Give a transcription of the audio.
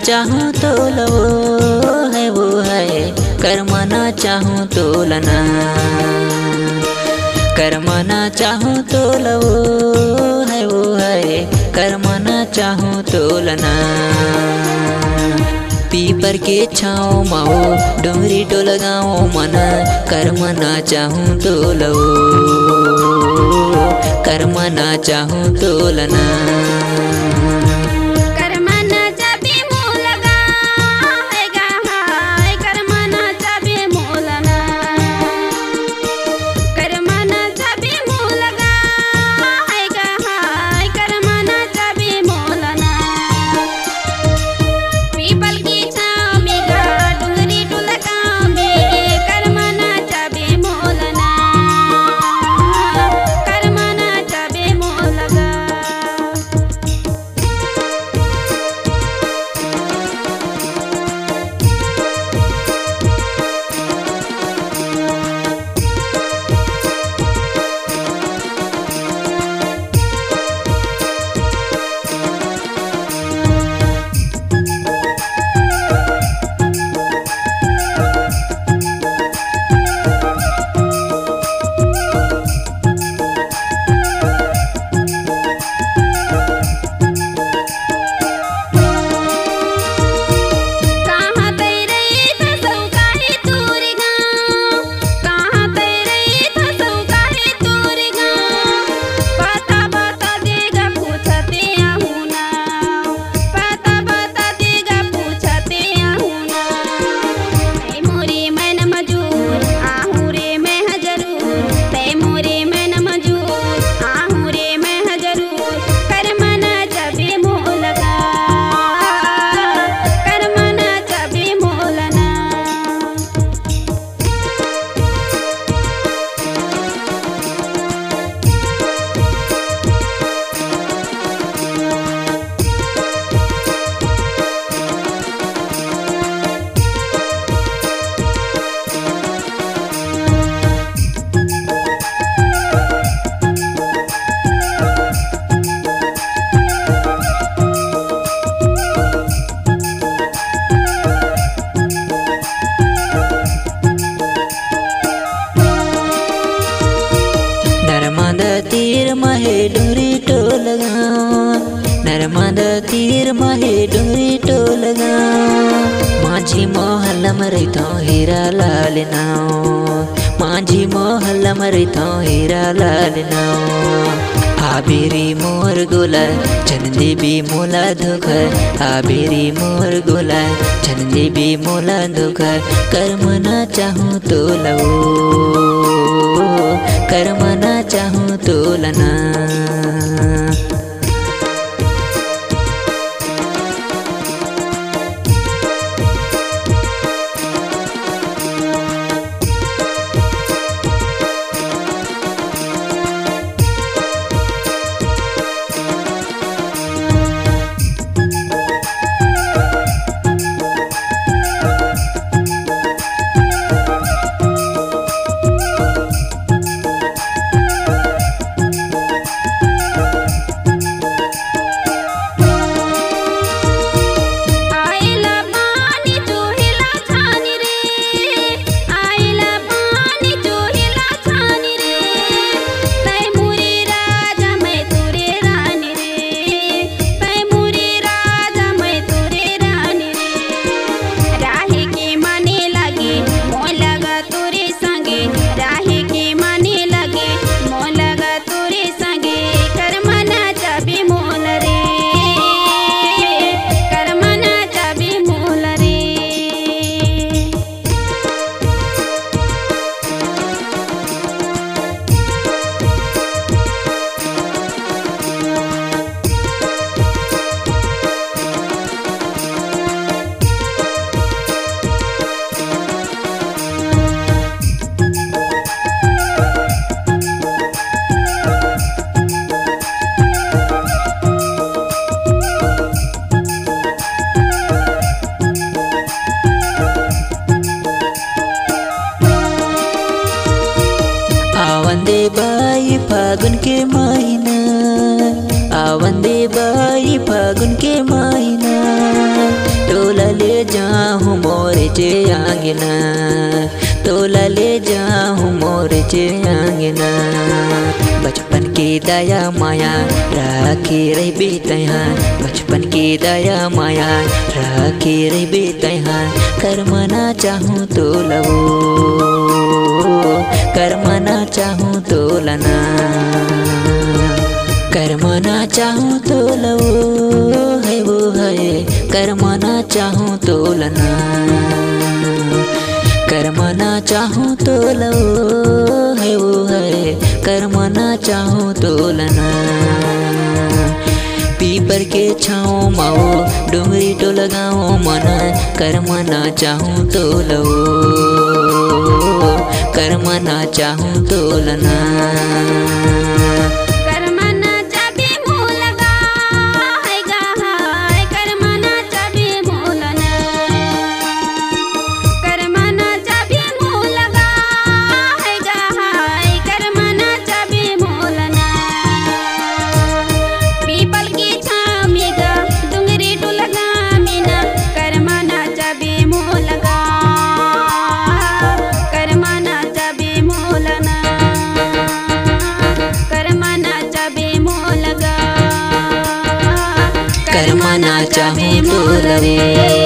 चाहूँ तो लो है वो है, करमाना चाहूँ तो लना। करमाना चाहूँ तो लो है वो है, करमाना चाहूँ तो लना। पीपर के छाँव माओ डोंगरी टोल गाँव मना, करमाना चाहूँ तो लो, करमाना चाहूँ तो लना। तीर महे डोंगरी टोल गाँव, नर्मदा तीर महे डोंगरी टोल गाँव। माझी मोहल्ला में रहता हीरा लाल नाव, माझी मोहल्ला में रहता हीरा लाल नाव। आबेरी मोर गोला चंदे भी मोला धोखर, आबेरी मोर गोला चंदे भी मोला धोखर। करमना चाहूँ तो लो, करमना चाहूँ तो लना। आवंदे बाई फागुन के महीना, आवंदे बाई फागुन के महीना। तो जाऊँ मोर जे आंगना, तोला ले जाऊँ मोर जे आंगना। बचपन की दया माया राखी रही बीतहा, बचपन की दया माया राखी रही बीतहा। कर मना चाहूँ तो लवो, कर मना चाहूँ तो लना, कर मना चाहूँ तो लवो है वो है, कर मना चाहूँ तो लना, कर मना चाहूँ तो लवो है वो है, कर मना चाहूँ तो लना। पीपर के छाँव माओ डुंगरी तो लगाओ मना, कर मना चाहूँ तो लवो, कर मना चाहूँ तो लना। कर मना चाहूँ तो लवे।